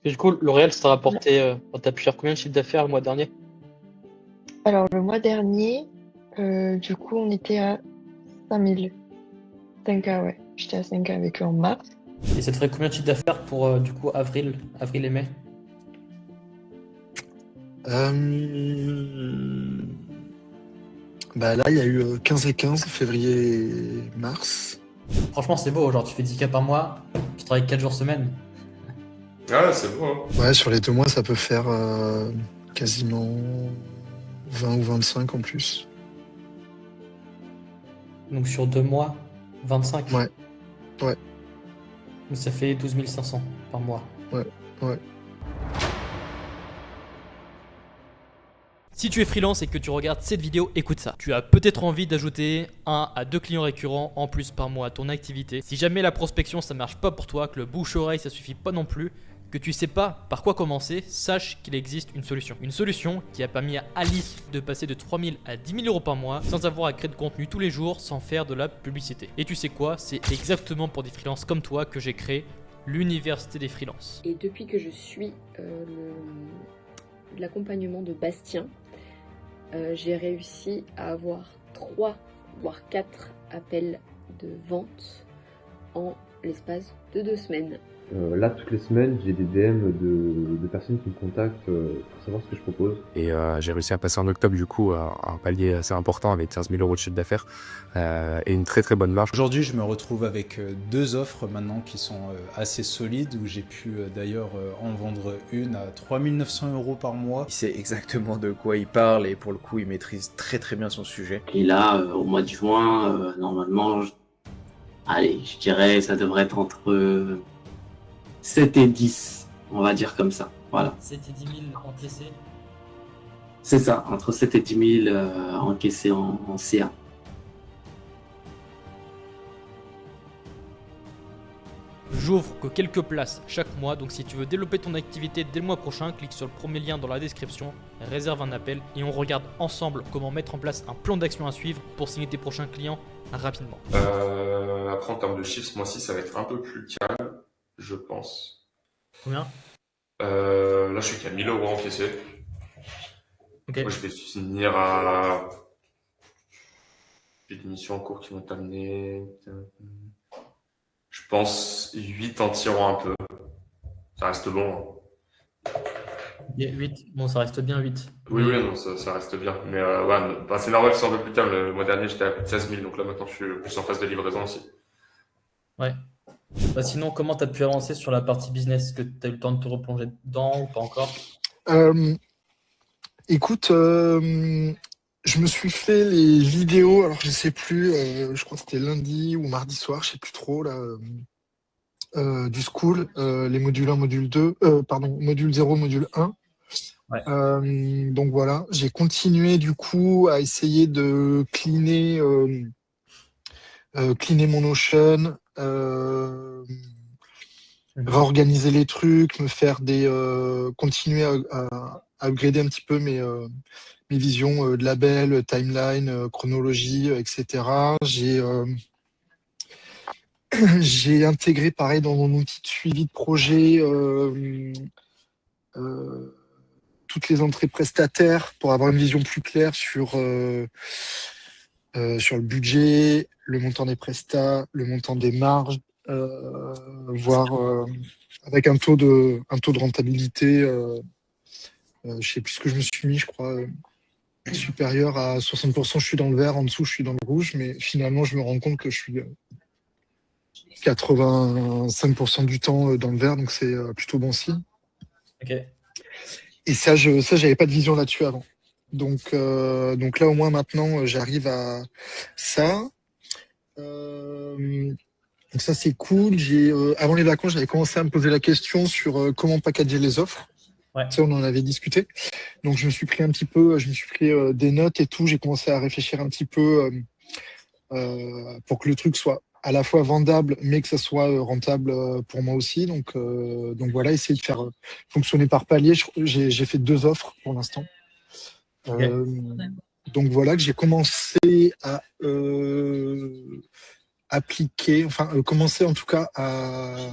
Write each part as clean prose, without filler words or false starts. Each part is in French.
Et du coup, L'Oréal, ça t'a rapporté, t'as pu faire combien de chiffre d'affaires le mois dernier? Alors, le mois dernier, du coup, on était à 5000. 5K, ouais. J'étais à 5K avec eux en mars. Et ça te ferait combien de chiffre d'affaires pour du coup avril et mai? Euh, Bah là, il y a eu 15 et 15, février, mars. Franchement, c'est beau, genre tu fais 10K par mois, tu travailles 4 jours semaine. Ah, c'est beau, hein. Ouais, sur les 2 mois, ça peut faire quasiment 20 ou 25 en plus. Donc sur 2 mois, 25. Ouais, ouais, Donc ça fait 12 500 par mois. ouais, ouais. Si tu es freelance et que tu regardes cette vidéo, écoute ça. Tu as peut-être envie d'ajouter 1 à 2 clients récurrents en plus par mois à ton activité. Si jamais la prospection ça marche pas pour toi, que le bouche-oreille ça suffit pas non plus, que tu sais pas par quoi commencer, sache qu'il existe une solution. Une solution qui a permis à Alice de passer de 3 000 à 10 000 euros par mois sans avoir à créer de contenu tous les jours, sans faire de la publicité. Et tu sais quoi, c'est exactement pour des freelances comme toi que j'ai créé l'université des freelances. Et depuis que je suis l'accompagnement de Bastien, j'ai réussi à avoir 3 voire 4 appels de vente en l'espace de 2 semaines. Là, toutes les semaines, j'ai des DM de personnes qui me contactent pour savoir ce que je propose. Et j'ai réussi à passer en octobre, du coup, un palier assez important avec 15 000 euros de chiffre d'affaires et une très très bonne marge. Aujourd'hui, je me retrouve avec 2 offres maintenant qui sont assez solides, où j'ai pu d'ailleurs en vendre une à 3 900 euros par mois. Il sait exactement de quoi il parle et pour le coup, il maîtrise très très bien son sujet. Et là, au mois de juin, normalement, allez, je dirais ça devrait être entre 7 et 10, on va dire comme ça. Voilà. 7 et 10 000 encaissés. C'est ça, entre 7 et 10 000 encaissés en CA. J'ouvre que quelques places chaque mois, donc si tu veux développer ton activité dès le mois prochain, clique sur le premier lien dans la description, réserve un appel et on regarde ensemble comment mettre en place un plan d'action à suivre pour signer tes prochains clients rapidement. Après, en termes de chiffres, ce mois-ci, ça va être un peu plus calme, je pense. Combien? Là, je suis qu'à 1000 euros encaissés. Ok. Moi, je vais finir à... J'ai des missions en cours qui vont t'amener... Je pense 8 en tirant un peu. Ça reste bon, hein. 8. Bon, ça reste bien 8. Oui, non, ça reste bien. Mais ouais, bah, c'est normal que c'est un peu plus calme. Le mois dernier, j'étais à plus de 16 000, donc là, maintenant, je suis plus en phase de livraison aussi. Ouais. Bah, sinon, comment tu as pu avancer sur la partie business? Est-ce que tu as eu le temps de te replonger dedans ou pas encore? Écoute, je me suis fait les vidéos, alors je sais plus, je crois que c'était lundi ou mardi soir, je sais plus trop, là, du school, les modules 1, module 2, module 0, module 1. Ouais. Donc voilà, j'ai continué du coup à essayer de cleaner mon Notion, réorganiser les trucs, me faire continuer à upgrader un petit peu mes visions de label, timeline, chronologie, etc. J'ai intégré pareil dans mon outil de suivi de projet toutes les entrées prestataires pour avoir une vision plus claire sur le budget, le montant des prestats, le montant des marges, voire avec un taux de rentabilité, je sais plus ce que je me suis mis, je crois, supérieur à 60%, je suis dans le vert, en dessous je suis dans le rouge, mais finalement je me rends compte que je suis 85% du temps dans le vert, donc c'est plutôt bon signe. Ok. Et ça, j'avais pas de vision là-dessus avant. Donc là, au moins maintenant, j'arrive à ça. Donc ça, c'est cool. Avant les vacances, j'avais commencé à me poser la question sur comment packager les offres. Ouais. Ça, on en avait discuté. Donc je me suis pris des notes et tout. J'ai commencé à réfléchir un petit peu pour que le truc soit à la fois vendable, mais que ça soit rentable pour moi aussi. Donc voilà, essayer de faire fonctionner par palier. J'ai fait 2 offres pour l'instant. Okay. Donc voilà, que j'ai commencé à appliquer, commencer en tout cas à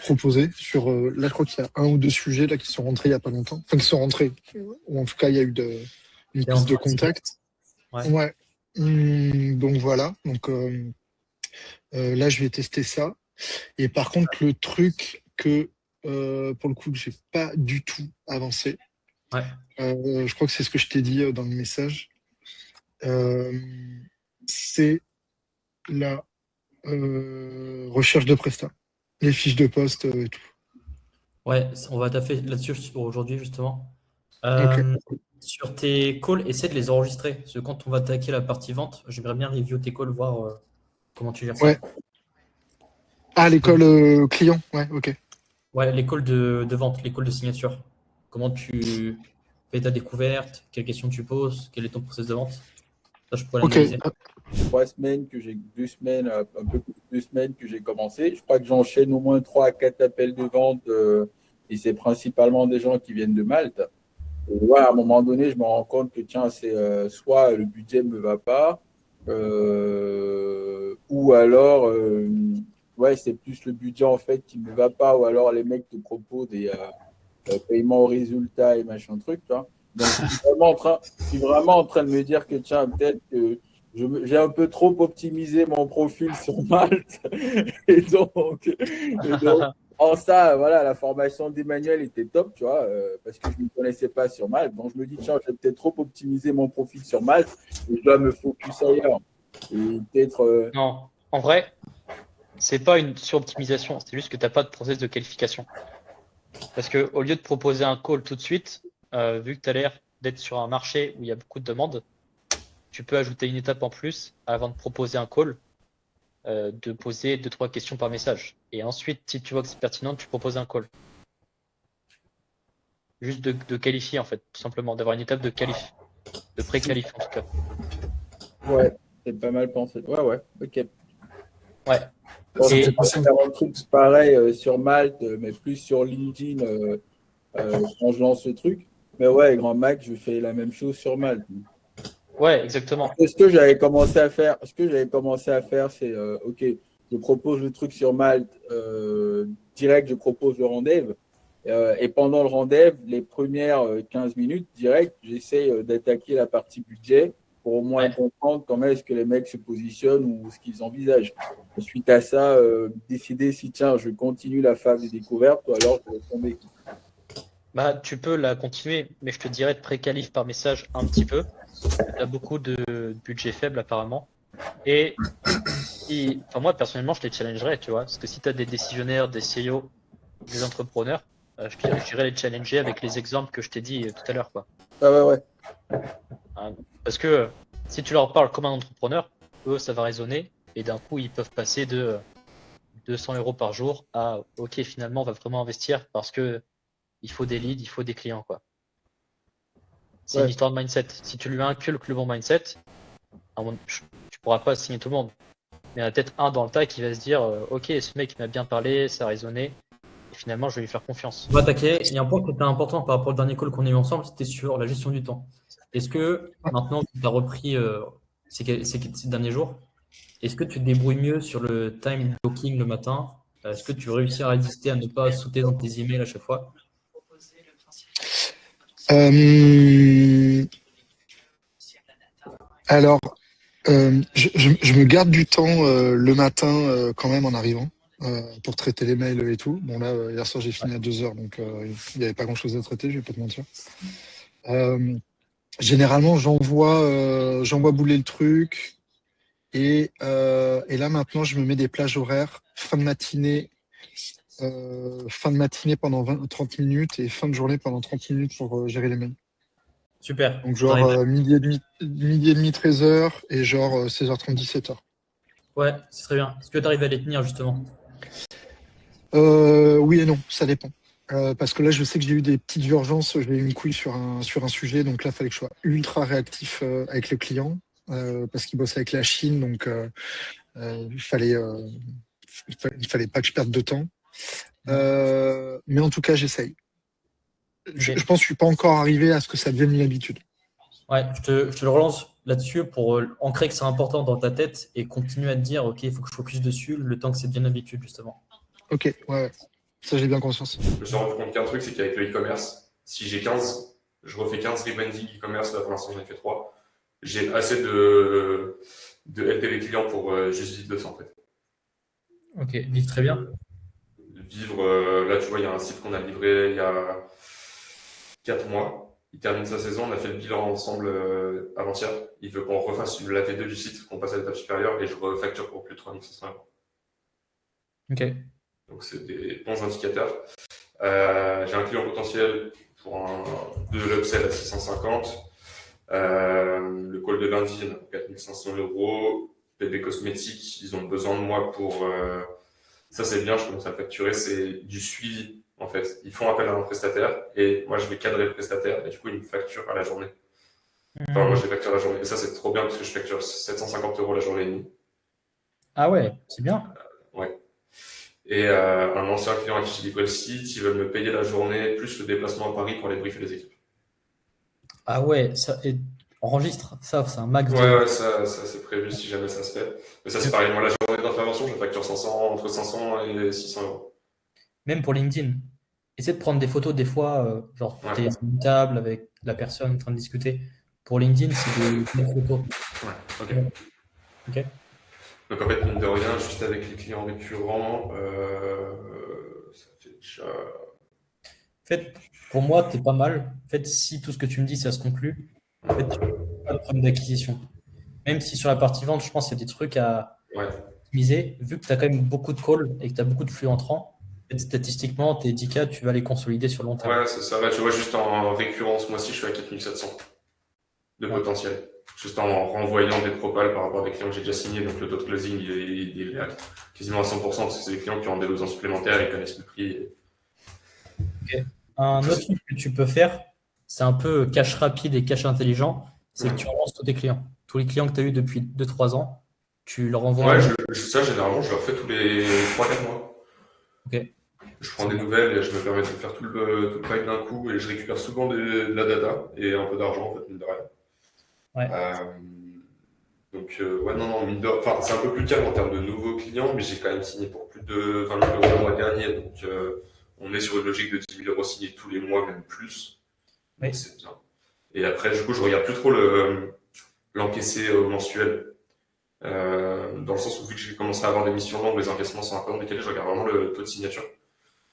proposer sur là je crois qu'il y a 1 ou 2 sujets là qui sont rentrés il y a pas longtemps, enfin qui sont rentrés, ou en tout cas il y a eu une Et prise de en- contact. Ouais. Ouais. Donc voilà. Donc là je vais tester ça. Et par contre le truc que pour le coup que j'ai pas du tout avancé, Ouais. je crois que c'est ce que je t'ai dit dans le message, c'est la recherche de prestat, les fiches de poste et tout. Ouais, on va taffer là-dessus aujourd'hui justement. Ok. Sur tes calls, essaie de les enregistrer. Parce que quand on va attaquer la partie vente, j'aimerais bien review tes calls, voir comment tu gères ça. Ouais. Ah, l'école client, ouais, ok. Ouais, les calls de vente, les calls de signature. Comment tu fais ta découverte, quelles questions tu poses, quel est ton process de vente. Ça, je pourrais Ok. l'analyser. 3 semaines deux semaines, un peu plus de 2 semaines que j'ai commencé. Je crois que j'enchaîne au moins 3 à 4 appels de vente et c'est principalement des gens qui viennent de Malte. Et ouais, à un moment donné, je me rends compte que tiens, c'est soit le budget ne me va pas, ou alors ouais, c'est plus le budget en fait qui ne me va pas, ou alors les mecs te proposent des paiements au résultat et machin truc, tu vois. Donc, je suis vraiment en train de me dire que tiens, peut-être que j'ai un peu trop optimisé mon profil sur Malte. Et donc, en ça, voilà, la formation d'Emmanuel était top, tu vois, parce que je ne me connaissais pas sur Malte. Donc, je me dis, tiens, j'ai peut-être trop optimisé mon profil sur Malte et je dois me focus ailleurs. Et peut-être. Non, en vrai, c'est pas une suroptimisation, c'est juste que tu n'as pas de process de qualification. Parce que au lieu de proposer un call tout de suite, vu que tu as l'air d'être sur un marché où il y a beaucoup de demandes, tu peux ajouter une étape en plus avant de proposer un call, de poser 2-3 questions par message. Et ensuite, si tu vois que c'est pertinent, tu proposes un call. Juste de qualifier en fait, tout simplement, d'avoir une étape de qualif, de pré-qualif en tout cas. Ouais, c'est pas mal pensé. Ouais, ouais, ok. Ouais. Bon, je vais faire un truc pareil sur Malte, mais plus sur LinkedIn quand je lance le truc. Mais ouais, Grand Mac, je fais la même chose sur Malte. Ouais, exactement. Ce que j'avais commencé à faire, c'est ok, je propose le truc sur Malte, direct, je propose le rendez-vous. Et pendant le rendez-vous, les premières 15 minutes, direct, j'essaie d'attaquer la partie budget pour au moins comprendre comment est-ce que les mecs se positionnent ou ce qu'ils envisagent. Suite à ça, décider si tiens, je continue la phase de découverte ou alors je vais tomber. Bah, tu peux la continuer, mais je te dirais de pré-qualif par message un petit peu. Tu as beaucoup de budget faible apparemment. Et enfin, moi personnellement, je les challengerais, tu vois. Parce que si tu as des décisionnaires, des CEO, des entrepreneurs, je dirais les challenger avec les exemples que je t'ai dit tout à l'heure, quoi. Ah ouais. Parce que si tu leur parles comme un entrepreneur, eux, ça va résonner. Et d'un coup, ils peuvent passer de 200 € par jour à ok, finalement, on va vraiment investir parce que il faut des leads, il faut des clients, quoi. C'est une histoire de mindset. Si tu lui inculques le bon mindset, tu pourras pas signer tout le monde. Mais il y en a peut-être un dans le tas qui va se dire ok, ce mec m'a bien parlé, ça a résonné. Et finalement, je vais lui faire confiance. On va attaquer. Il y a un point qui était important par rapport au dernier call qu'on a eu ensemble, c'était sur la gestion du temps. Est-ce que maintenant que tu as repris ces derniers jours, est-ce que tu te débrouilles mieux sur le time blocking le matin? Est-ce que tu réussis à résister à ne pas sauter dans tes emails à chaque fois? Alors, je me garde du temps le matin quand même en arrivant pour traiter les mails et tout. Bon là, hier soir j'ai fini à 2h, donc il n'y avait pas grand-chose à traiter, je vais pas te mentir. Généralement, j'envoie bouler le truc et là maintenant, je me mets des plages horaires fin de matinée pendant 30 minutes et fin de journée pendant 30 minutes pour gérer les mails. Super. Donc genre midi et demi, 13h et genre 16h30, 17h. Ouais, c'est très bien. Est-ce que tu arrives à les tenir justement? Oui et non, ça dépend. Parce que là, je sais que j'ai eu des petites urgences, j'ai eu une couille sur un sujet, donc là, il fallait que je sois ultra réactif avec le client, parce qu'il bosse avec la Chine, donc il fallait pas que je perde de temps. Mais en tout cas, j'essaye. Je pense que je suis pas encore arrivé à ce que ça devienne une habitude. Ouais, je te le relance là-dessus pour ancrer que c'est important dans ta tête et continuer à te dire, ok, il faut que je focus dessus le temps que c'est bien habitude, justement. Ok, ouais. Ça, j'ai bien conscience. Je me suis rendu compte qu'un truc, c'est qu'avec le e-commerce, si j'ai 15, je refais 15 rebranding e-commerce, là pour l'instant j'en ai fait 3, j'ai assez de LTV clients pour juste vivre de ça en fait. Ok, vivre très bien. Vivre, là tu vois, il y a un site qu'on a livré il y a 4 mois. Il termine sa saison, on a fait le bilan ensemble avant-hier. Il veut qu'on refasse la V2 du site, qu'on passe à l'étape supérieure et je refacture pour plus de 3500 €. Ok. Donc c'est des bons indicateurs. J'ai un client potentiel pour de l'upsell à 650. Le call de lundi, il y en a pour 4500 €. PB Cosmétiques, ils ont besoin de moi pour... ça c'est bien, je commence à facturer, c'est du suivi en fait. Ils font appel à un prestataire et moi je vais cadrer le prestataire et du coup ils me facturent à la journée. Enfin moi je les facture à la journée et ça c'est trop bien parce que je facture 750 € la journée et demie. Ah ouais, c'est bien. Ouais. Et un ancien client à qui j'ai livré le site, ils veulent me payer la journée plus le déplacement à Paris pour aller briefer les équipes. Ah ouais, ça enregistre, ça, c'est un max de. Ouais, ça c'est prévu si jamais ça se fait. Mais ça c'est pareil, moi la journée d'intervention, je facture entre 500 et 600 €. Même pour LinkedIn. Essaie de prendre des photos des fois, genre Ouais. t'es à une table avec la personne en train de discuter. Pour LinkedIn, c'est des photos. Ouais, ok. Ok. Donc en fait, mine de rien, juste avec les clients récurrents, ça fait déjà... En fait, pour moi, t'es pas mal. En fait, si tout ce que tu me dis, ça se conclut, en fait, tu n'as pas de problème d'acquisition. Même si sur la partie vente, je pense qu'il y a des trucs à optimiser, vu que tu as quand même beaucoup de calls et que tu as beaucoup de flux entrants, en fait, statistiquement, tes 10K, tu vas les consolider sur le long terme. Ouais, c'est ça. Là, tu vois, juste en récurrence, ce mois-ci, je suis à 4700 de potentiel. Juste en renvoyant des propals par rapport à des clients que j'ai déjà signés. Donc le taux de closing, il est à quasiment à 100% parce que c'est des clients qui ont des besoins supplémentaires, ils connaissent le prix. Ok. Un autre truc que tu peux faire, c'est un peu cash rapide et cash intelligent, c'est que tu relances tous tes clients. Tous les clients que tu as eu depuis 2-3 ans, tu leur envoies Ouais, ça, généralement, je le refais tous les 3-4 mois. Ok. Je prends des nouvelles et je me permets de faire tout le pipe d'un coup et je récupère souvent de la data et un peu d'argent, en fait, mine de rien. Ouais. Donc, ouais, non, mine de... Enfin, c'est un peu plus calme en termes de nouveaux clients, mais j'ai quand même signé pour plus de 20 000 € le mois dernier. Donc, on est sur une logique de 10 000 € signés tous les mois, même plus. Oui. Donc, c'est bien. Et après, du coup, je regarde plus trop l'encaissé mensuel. Dans le sens où, vu que j'ai commencé à avoir des missions longues, les encaissements sont un peu en décalé, je regarde vraiment le taux de signature.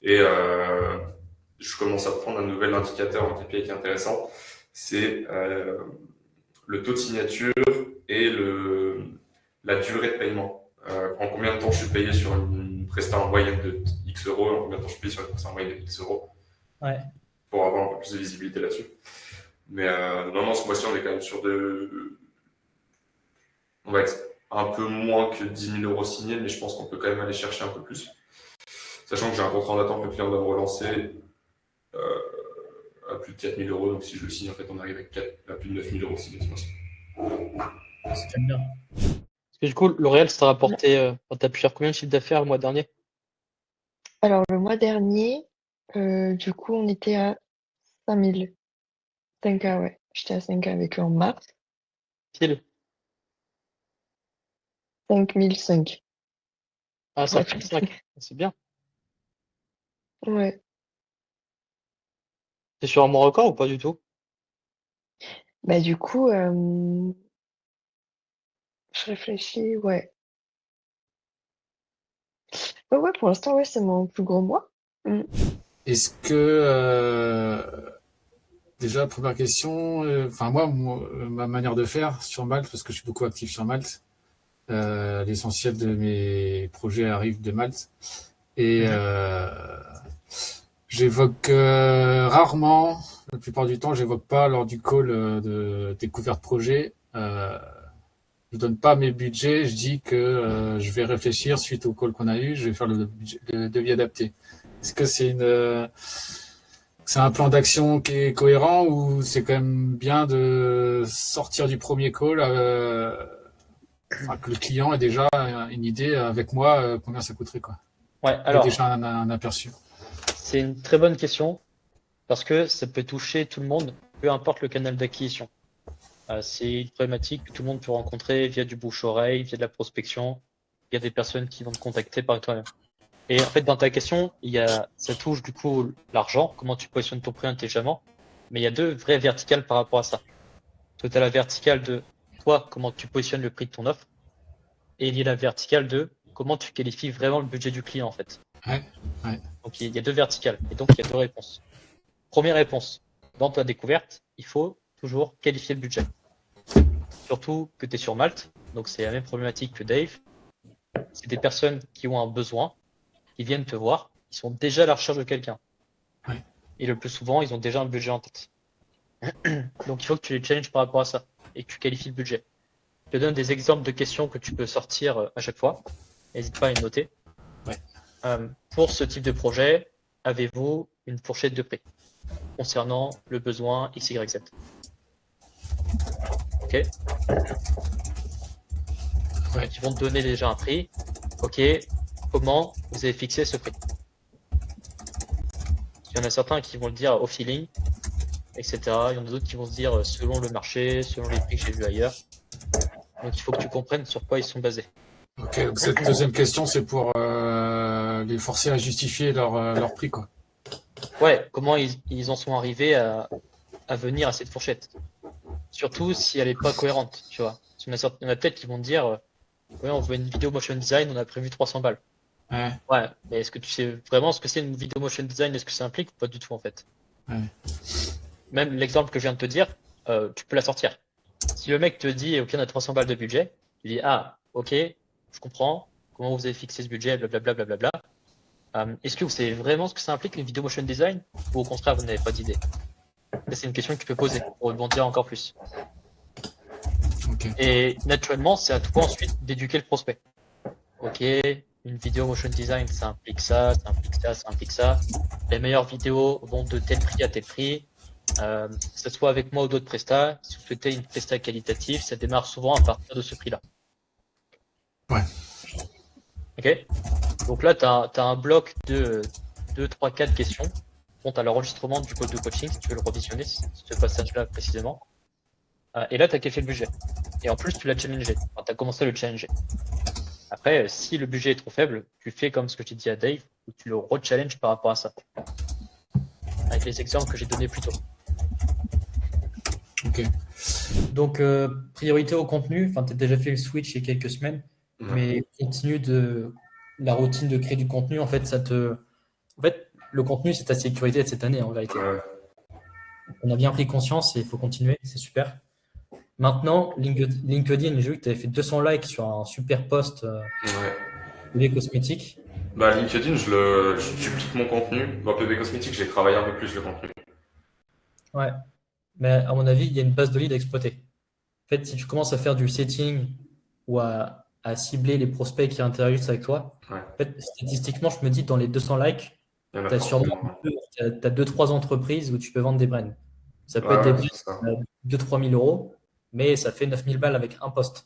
Et je commence à prendre un nouvel indicateur en KPI qui est intéressant. C'est le taux de signature et la durée de paiement. En combien de temps je suis payé sur une prestation en moyenne de X euros, en combien de temps je suis payé sur une prestation en moyenne de X euros. Ouais. Pour avoir un peu plus de visibilité là-dessus. Mais non, ce mois-ci, on est quand même sur on va être un peu moins que 10 000 € signés, mais je pense qu'on peut quand même aller chercher un peu plus. Sachant que j'ai un contrat en attente, le client doit me relancer à plus de 4 000 €. Donc si je le signe, en fait, on arrive à plus de 9 000 € signés ce mois-ci. C'est quand même bien. Parce que du coup, L'Oréal, ça t'a rapporté, t'as pu faire combien de chiffre d'affaires le mois dernier? Alors, le mois dernier, du coup, on était à 5000. 5K, ouais. J'étais à 5K avec eux en mars. Pile. 5005. Ah, 5,5. C'est bien. Ouais. T'es sur un mois record ou pas du tout? Bah, du coup, je réfléchis, ouais. Ouais, pour l'instant, ouais, c'est mon plus gros mois. Est-ce que déjà première question, enfin moi, ma manière de faire sur Malte, parce que je suis beaucoup actif sur Malte, l'essentiel de mes projets arrive de Malte et j'évoque rarement, la plupart du temps, j'évoque pas lors du call de découverte projet. Je donne pas mes budgets, je dis que je vais réfléchir suite au call qu'on a eu, je vais faire le devis adapté. Est-ce que c'est un plan d'action qui est cohérent ou c'est quand même bien de sortir du premier call, que le client ait déjà une idée avec moi combien ça coûterait quoi. Ouais, alors déjà un aperçu. C'est une très bonne question parce que ça peut toucher tout le monde, peu importe le canal d'acquisition. C'est une problématique que tout le monde peut rencontrer via du bouche-oreille, via de la prospection, via des personnes qui vont te contacter par toi-même. Et en fait, dans ta question, ça touche du coup l'argent, comment tu positionnes ton prix intelligemment. Mais il y a deux vraies verticales par rapport à ça. Toi, tu as la verticale de toi, comment tu positionnes le prix de ton offre. Et il y a la verticale de comment tu qualifies vraiment le budget du client en fait. Ouais. Donc il y a deux verticales et donc il y a deux réponses. Première réponse, dans ta découverte, il faut toujours qualifier le budget. Surtout que tu es sur Malte, donc c'est la même problématique que Dave. C'est des personnes qui ont un besoin, qui viennent te voir, ils sont déjà à la recherche de quelqu'un. Ouais. Et le plus souvent, ils ont déjà un budget en tête. Donc il faut que tu les challenges par rapport à ça et que tu qualifies le budget. Je te donne des exemples de questions que tu peux sortir à chaque fois. N'hésite pas à les noter. Ouais. Pour ce type de projet, avez-vous une fourchette de prix concernant le besoin X, Y, Z? Ok. Ouais. Ils vont te donner déjà un prix. Ok. Comment vous avez fixé ce prix? Il y en a certains qui vont le dire au feeling, etc. Il y en a d'autres qui vont se dire selon le marché, selon les prix que j'ai vus ailleurs. Donc il faut que tu comprennes sur quoi ils sont basés. Ok, donc cette deuxième question, c'est pour les forcer à justifier leur prix, quoi. Ouais, comment ils en sont arrivés à venir à cette fourchette. Surtout si elle n'est pas cohérente, tu vois. Il y en a peut-être qui vont te dire ouais, on veut une vidéo motion design, on a prévu 300 balles. Ouais. Ouais, mais est-ce que tu sais vraiment ce que c'est une vidéo motion design? Est-ce que ça implique ou pas du tout en fait? Ouais. Même l'exemple que je viens de te dire, tu peux la sortir. Si le mec te dit ok, on a 300 balles de budget, tu dis ah, ok, je comprends, comment vous avez fixé ce budget, blablabla, blablabla. Est-ce que vous savez vraiment ce que ça implique une vidéo motion design ou au contraire vous n'avez pas d'idée? C'est une question que tu peux poser pour rebondir encore plus. Okay. Et naturellement, c'est à toi ensuite d'éduquer le prospect. Ok, une vidéo motion design, ça implique ça, ça implique ça, ça implique ça. Les meilleures vidéos vont de tel prix à tel prix. Que ce soit avec moi ou d'autres prestats, si vous souhaitez une prestat qualitative, ça démarre souvent à partir de ce prix-là. Ouais. Ok. Donc là, tu as un bloc de 2, 3, 4 questions. Bon, tu as l'enregistrement du code de coaching si tu veux le revisionner, ce passage-là précisément. Et là, tu as qualifié le budget. Et en plus, tu l'as challengé. Enfin, tu as commencé à le challenger. Après, si le budget est trop faible, tu fais comme ce que j'ai dit à Dave, où tu le re-challenges par rapport à ça. Avec les exemples que j'ai donnés plus tôt. Ok. Donc, priorité au contenu. Enfin, tu as déjà fait le switch il y a quelques semaines, mais continue de la routine de créer du contenu. En fait, En fait, le contenu, c'est ta sécurité de cette année, en vérité. Ouais. On a bien pris conscience et il faut continuer, c'est super. Maintenant, LinkedIn, j'ai vu que tu avais fait 200 likes sur un super post des cosmétiques. Bah, LinkedIn, je duplique mon contenu. Bon, PB Cosmétiques, j'ai travaillé un peu plus le contenu. Ouais, mais à mon avis, il y a une base de lead à exploiter. En fait, si tu commences à faire du setting ou à cibler les prospects qui interagissent avec toi, Ouais. en fait, statistiquement, je me dis, dans les 200 likes, Il y en a tu as sûrement forcément. t'as 2-3 entreprises où tu peux vendre des brands. Ça peut Ouais, être des ouais, brands c'est ça. à 2-3 000 euros, mais ça fait 9 000 balles avec un post.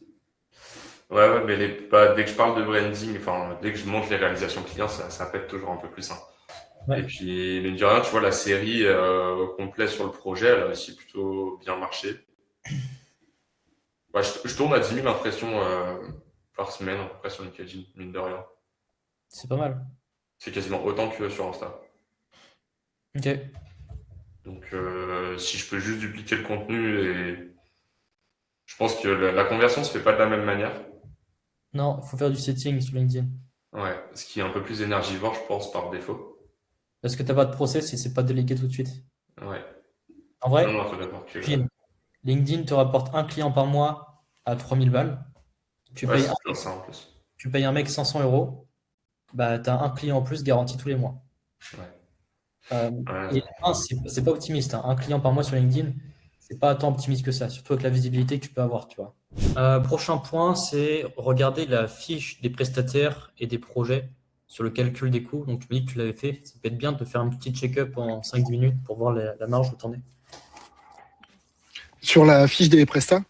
Ouais, mais dès que je parle de branding, enfin, dès que je montre les réalisations clients, ça pète toujours un peu plus. Hein. Ouais. Et puis, mais de rien, tu vois, la série complète sur le projet, elle a aussi plutôt bien marché. Ouais, je tourne à 10 000 impressions par semaine, à peu près sur LinkedIn, mine de rien. C'est pas mal. C'est quasiment autant que sur Insta. Ok. Donc, si je peux juste dupliquer le contenu, et je pense que la conversion se fait pas de la même manière. Non, il faut faire du setting sur LinkedIn. Ouais, ce qui est un peu plus énergivore, je pense, par défaut. Parce que tu n'as pas de process et c'est pas délégué tout de suite. Ouais. En vrai, Non, faut d'abord que... LinkedIn te rapporte un client par mois à 3 000 balles. Tu Ouais, payes c'est bien ça en plus. tu payes un mec 500 euros, bah, tu as un client en plus garanti tous les mois. Ouais. Et c'est pas optimiste, hein. Un client par mois sur LinkedIn, c'est pas tant optimiste que ça, surtout avec la visibilité que tu peux avoir, tu vois. Prochain point, c'est regarder la fiche des prestataires et des projets sur le calcul des coûts. Donc, tu me dis que tu l'avais fait. Ça peut être bien de faire un petit check-up en 5 minutes pour voir la marge où t'en es. Sur la fiche des prestats?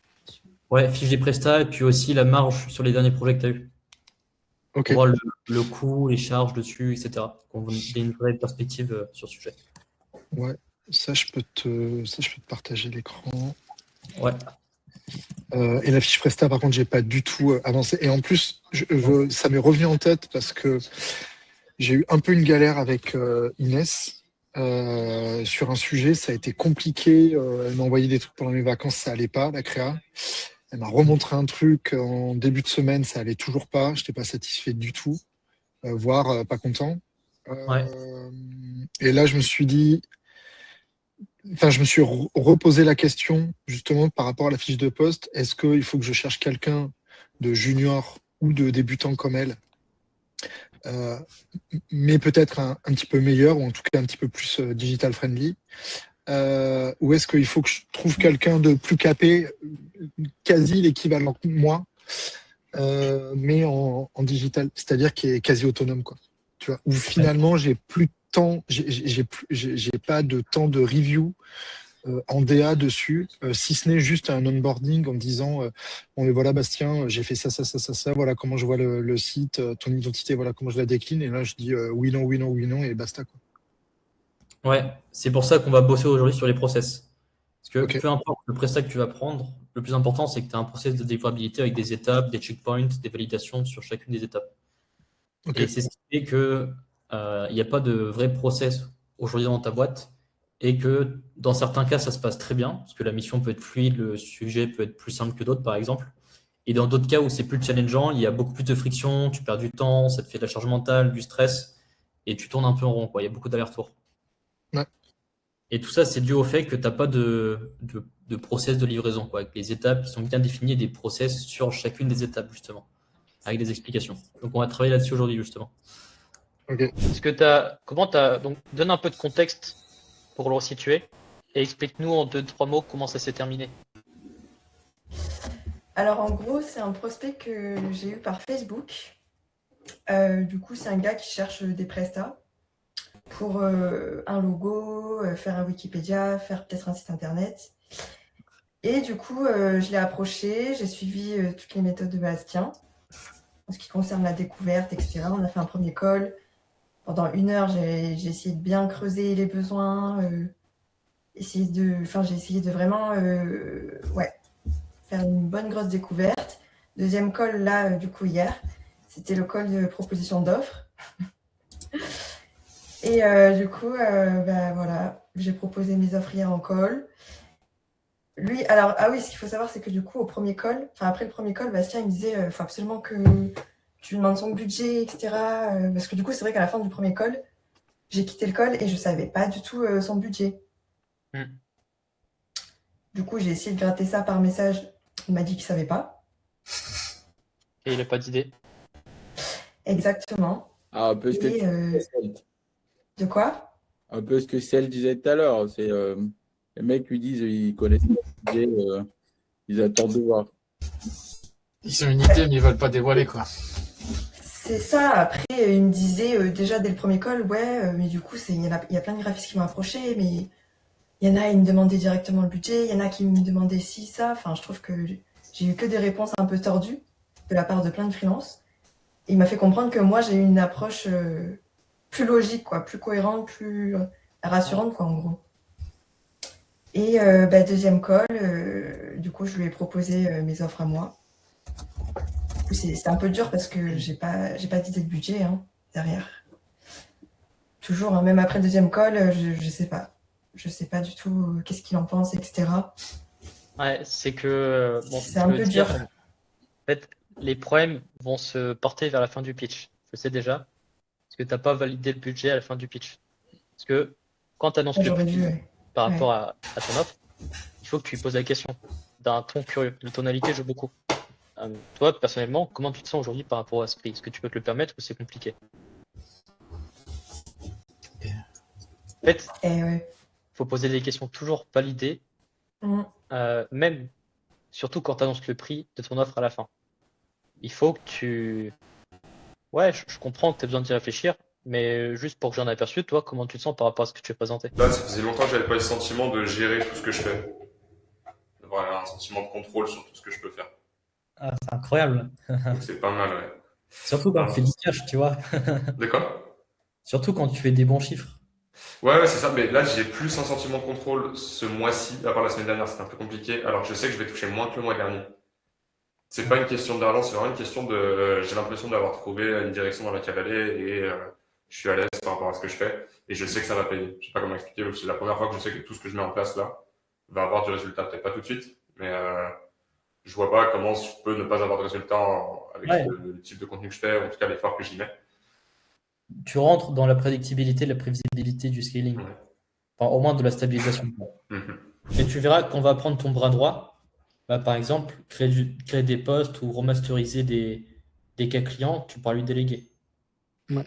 Ouais, fiche des prestats et puis aussi la marge sur les derniers projets que tu as eu. Ok. Pour voir le coût, les charges dessus, etc. Qu'on ait une vraie perspective sur ce sujet. Ouais, ça je peux te partager l'écran. Ouais. Et la fiche Presta, par contre, j'ai pas du tout avancé. Et en plus, ça m'est revenu en tête parce que j'ai eu un peu une galère avec Inès sur un sujet. Ça a été compliqué. Elle m'a envoyé des trucs pendant mes vacances, ça allait pas, la créa. Elle m'a remontré un truc en début de semaine, ça allait toujours pas. Je n'étais pas satisfait du tout, voire pas content. Ouais. Et là, je me suis dit, enfin, je me suis reposé la question justement par rapport à la fiche de poste. Est-ce qu'il faut que je cherche quelqu'un de junior ou de débutant comme elle, mais peut-être un petit peu meilleur ou en tout cas un petit peu plus digital friendly, ou est-ce qu'il faut que je trouve quelqu'un de plus capé, quasi l'équivalent de moi, mais en digital, c'est-à-dire qui est quasi autonome, quoi. Tu vois, où finalement j'ai plus de temps, j'ai pas de temps de review en DA dessus, si ce n'est juste un onboarding en me disant bon mais voilà Bastien, j'ai fait ça, voilà comment je vois le site, ton identité, voilà comment je la décline, et là je dis oui, non, et basta, quoi. Ouais, c'est pour ça qu'on va bosser aujourd'hui sur les process. Parce que peu importe le prestat que tu vas prendre, le plus important c'est que tu as un process de délivrabilité avec des étapes, des checkpoints, des validations sur chacune des étapes. Et c'est ce qui fait que il n'y a pas de vrai process aujourd'hui dans ta boîte, et que dans certains cas ça se passe très bien, parce que la mission peut être fluide, le sujet peut être plus simple que d'autres par exemple. Et dans d'autres cas où c'est plus challengeant, il y a beaucoup plus de friction, tu perds du temps, ça te fait de la charge mentale, du stress, et tu tournes un peu en rond, quoi. Il y a beaucoup d'allers-retours. Ouais. Et tout ça, c'est dû au fait que tu n'as pas de process de livraison, quoi, avec les étapes qui sont bien définies, des process sur chacune des étapes, justement, avec des explications. Donc, on va travailler là-dessus aujourd'hui, justement. Est-ce que donc, donne un peu de contexte pour le resituer et explique-nous en 2-3 mots comment ça s'est terminé. Alors en gros, c'est un prospect que j'ai eu par Facebook. Du coup, c'est un gars qui cherche des prestats pour un logo, faire un Wikipédia, faire peut-être un site internet. Et du coup, je l'ai approché, j'ai suivi toutes les méthodes de Bastien en ce qui concerne la découverte, etc. On a fait un premier call. Pendant 1 heure, j'ai essayé de bien creuser les besoins, j'ai essayé de vraiment faire une bonne grosse découverte. Deuxième call, là, du coup, hier, c'était le call de proposition d'offres. Et du coup, voilà, j'ai proposé mes offres hier en call. Lui, alors, ah oui, ce qu'il faut savoir, c'est que du coup, après le premier call, Bastien, il me disait, il faut absolument que tu lui demandes son budget, etc. Parce que du coup, c'est vrai qu'à la fin du premier call, j'ai quitté le call et je ne savais pas du tout son budget. Du coup, j'ai essayé de gratter ça par message. Il m'a dit qu'il ne savait pas. Et il n'a pas d'idée. Exactement. Ah, un peu ce que De quoi? Un peu ce que Celle disait tout à l'heure. C'est les mecs lui disent ils connaissent pas le budget, ils attendent de voir. Ils ont une idée, mais ils veulent pas dévoiler, quoi. C'est ça. Après, il me disait déjà dès le premier call, mais du coup, il y a plein de graphistes qui m'ont approché, mais il y en a, ils me demandaient directement le budget, il y en a qui me demandaient ci, ça. Enfin, je trouve que j'ai eu que des réponses un peu tordues de la part de plein de freelances. Et il m'a fait comprendre que moi, j'ai eu une approche plus logique, quoi, plus cohérente, plus rassurante, quoi, en gros. Et deuxième call, du coup, je lui ai proposé mes offres à moi. C'est un peu dur parce que j'ai pas d'idée de budget derrière. Toujours, même après le deuxième call, je sais pas. Je sais pas du tout qu'est-ce qu'il en pense, etc. Ouais, c'est que c'est un peu dur. En fait, les problèmes vont se porter vers la fin du pitch. Je sais déjà. Parce que tu n'as pas validé le budget à la fin du pitch. Parce que quand tu annonces le prix par rapport à ton offre, il faut que tu lui poses la question d'un ton curieux. La tonalité joue beaucoup. Toi, personnellement, comment tu te sens aujourd'hui par rapport à ce prix? Est-ce que tu peux te le permettre ou c'est compliqué? En fait, faut poser des questions toujours validées, même, surtout quand tu annonces le prix de ton offre à la fin. Il faut que tu... Ouais, je comprends que tu as besoin d'y réfléchir, mais juste pour que j'en ai aperçu, toi, comment tu te sens par rapport à ce que tu as présenté? Là, ça faisait longtemps que j'avais pas eu le sentiment de gérer tout ce que je fais. D'avoir un sentiment de contrôle sur tout ce que je peux faire. Ah, c'est incroyable. Donc c'est pas mal, ouais. Surtout quand tu fais du cash, tu vois. De quoi? Surtout quand tu fais des bons chiffres. Ouais, c'est ça. Mais là, j'ai plus un sentiment de contrôle ce mois-ci. À part la semaine dernière, c'était un peu compliqué. Alors que je sais que je vais toucher moins que le mois dernier. C'est pas une question d'argent, c'est vraiment une question de. J'ai l'impression d'avoir trouvé une direction dans laquelle aller et je suis à l'aise par rapport à ce que je fais et je sais que ça va payer. Je sais pas comment expliquer, mais c'est la première fois que je sais que tout ce que je mets en place là va avoir du résultat. Peut-être pas tout de suite, mais je vois pas comment je peux ne pas avoir de résultat avec Ouais. le type de contenu que je fais, ou en tout cas l'effort que j'y mets. Tu rentres dans la prédictibilité, la prévisibilité du scaling. Enfin, au moins de la stabilisation. Et tu verras qu'on va prendre ton bras droit, bah, par exemple, créer des posts ou remasteriser des cas clients, tu pourras lui déléguer. Ouais.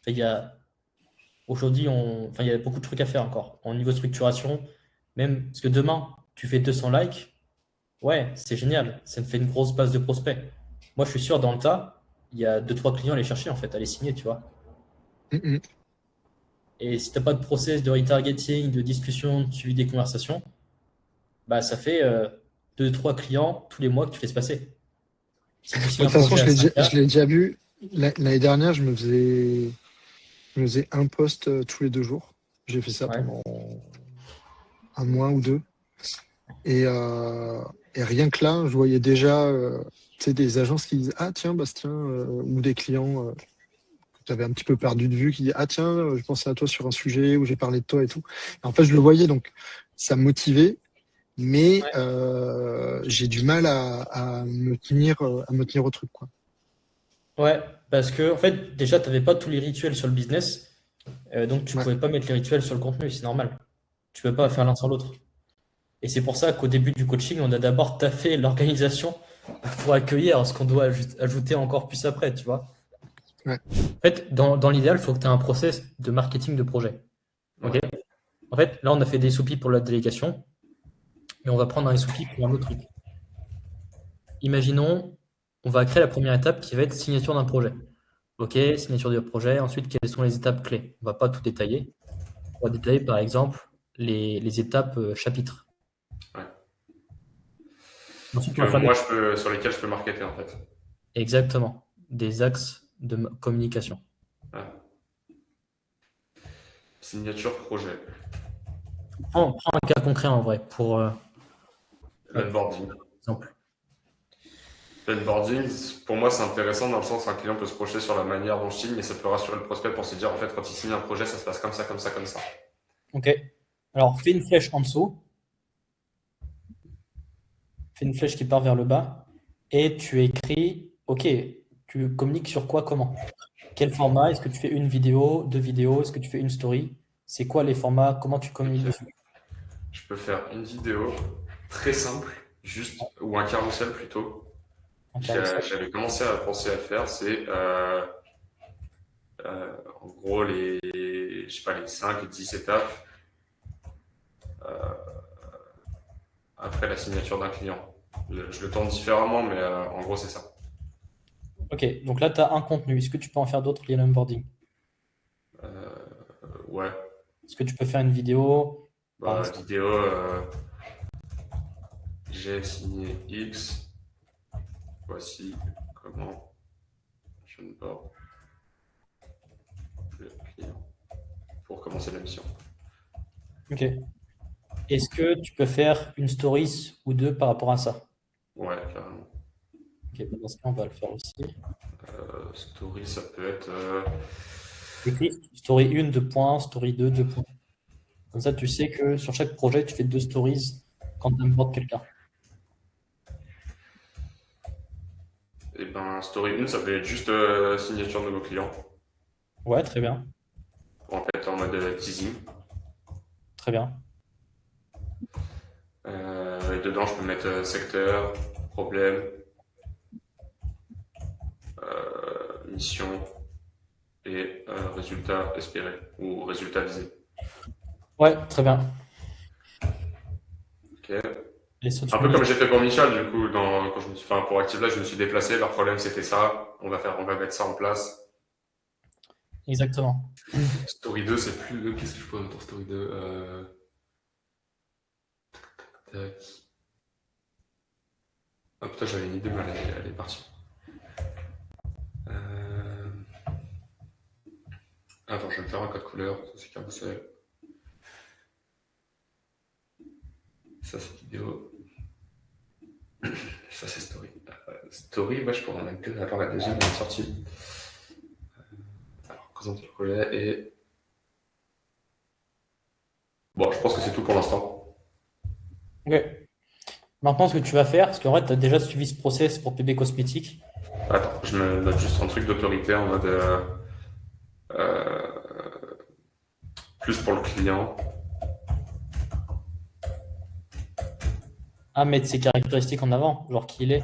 Enfin, aujourd'hui, il y a beaucoup de trucs à faire encore. Au niveau structuration, même parce que demain, tu fais 200 likes, ouais, c'est génial. Ça me fait une grosse base de prospects. Moi, je suis sûr, dans le tas, il y a 2-3 clients à aller chercher, en fait, à les signer, tu vois. Et si tu n'as pas de process de retargeting, de discussion, de suivi des conversations, bah, ça fait 2-3 clients tous les mois que tu laisses passer. Si tu De signes un toute façon, projet à 5K, je l'ai déjà vu. L'année dernière, je me faisais un post tous les 2 jours. J'ai fait ça Ouais. pendant un mois ou 2. Et rien que là, je voyais déjà tu sais, des agences qui disent ah tiens Bastien, ou des clients que tu avais un petit peu perdu de vue qui disent ah tiens, je pensais à toi sur un sujet où j'ai parlé de toi et tout. Et en fait, je le voyais, donc ça me motivait, mais j'ai du mal à me tenir au truc, quoi. ouais, parce que en fait, déjà, tu n'avais pas tous les rituels sur le business, donc tu ne pouvais pas mettre les rituels sur le contenu, c'est normal. Tu ne peux pas faire l'un sans l'autre. Et c'est pour ça qu'au début du coaching, on a d'abord taffé l'organisation pour accueillir ce qu'on doit ajouter encore plus après, tu vois. Ouais. En fait, dans l'idéal, il faut que tu aies un process de marketing de projet. Ok. En fait, là, on a fait des SOP pour la délégation, mais on va prendre un SOP pour un autre truc. Imaginons, on va créer la première étape qui va être signature d'un projet. Ok, signature du projet. Ensuite, quelles sont les étapes clés? On va pas tout détailler. On va détailler, par exemple, les étapes chapitres. Ensuite, on va faire Sur lesquels je peux marketer en fait. Exactement. Des axes de communication. Signature projet. Prends un cas concret en vrai pour L'onboarding. exemple. L'onboarding, pour moi, c'est intéressant dans le sens où un client peut se projeter sur la manière dont je signe, mais ça peut rassurer le prospect pour se dire en fait, quand il signe un projet, ça se passe comme ça, comme ça, comme ça. Ok. Alors, fais une flèche en dessous. Fais une flèche qui part vers le bas. Et tu écris, ok, tu communiques sur quoi, comment? Quel format? Est-ce que tu fais une vidéo, 2 vidéos? Est-ce que tu fais une story? C'est quoi les formats? Comment tu communiques dessus? Je peux faire une vidéo très simple, juste, ou un carrousel plutôt. J'avais commencé à penser à faire, c'est en gros je sais pas, les 5 et 10 étapes après la signature d'un client. Je le tourne différemment, mais en gros, c'est ça. Ok, donc là, tu as un contenu. Est-ce que tu peux en faire d'autres liés à l'onboarding? Ouais. Est-ce que tu peux faire une vidéo? Vidéo, j'ai signé X. Voici comment je ne pas le client pour commencer la mission. Ok. Est-ce que tu peux faire une stories ou 2 par rapport à ça? Ouais, carrément. Ok, dans ce cas, on va le faire aussi. Story, ça peut être. Écris story 1, 2 points, story 2, 2 points. Comme ça, tu sais que sur chaque projet, tu fais 2 stories quand tu onboardes quelqu'un. Et ben, story 1, ça peut être juste signature de nouveaux clients. Ouais, très bien. En fait, en mode teasing. Très bien. Et dedans, je peux mettre secteur, problème, mission et résultat espéré ou résultat visé. Ouais, très bien. Ok. Un peu comme j'ai fait pour Michel, du coup, quand je me suis fait pour Active Live, je me suis déplacé. Leur problème, c'était ça. On va mettre ça en place. Exactement. Story 2, c'est plus. Qu'est-ce que je peux mettre dans Story 2 Tac. Ah putain, j'avais une idée, mais elle est partie. Attends, je vais me faire un code couleur. Ça, c'est carousel. Ça, c'est vidéo. Ça, c'est story. Story, ouais, je pourrais en mettre 2. Alors, la deuxième, elle est sortie. Alors, présenter le projet et... Bon, je pense que c'est tout pour l'instant. Ok. Maintenant, ce que tu vas faire, parce qu'en vrai, tu as déjà suivi ce process pour PB Cosmétique. Attends, je me note juste un truc d'autorité en mode plus pour le client. Ah, mettre ses caractéristiques en avant, genre qui il est.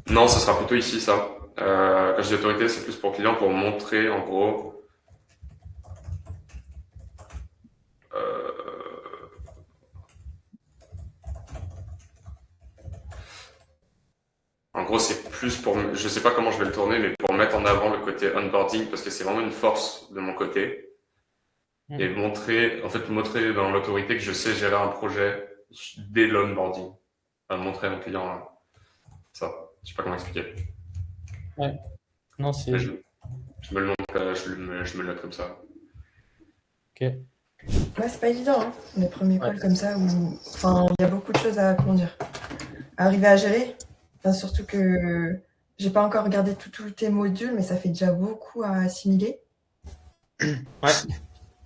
Non, ce sera plutôt ici, ça. Quand je dis autorité, c'est plus pour le client, pour montrer, en gros... En gros, c'est plus pour... Je sais pas comment je vais le tourner, mais pour mettre en avant le côté onboarding, parce que c'est vraiment une force de mon côté. Et montrer dans l'autorité que je sais gérer un projet dès l'onboarding. Montrer à mon client ça. Je sais pas comment expliquer. Ouais. Non, c'est... Je me le montre, je me le note comme ça. Ok. Ouais, c'est pas évident, hein, les premiers calls comme ça où enfin il y a beaucoup de choses à comment dire, à arriver à gérer. Enfin, surtout que j'ai pas encore regardé tous tes modules, mais ça fait déjà beaucoup à assimiler. Ouais.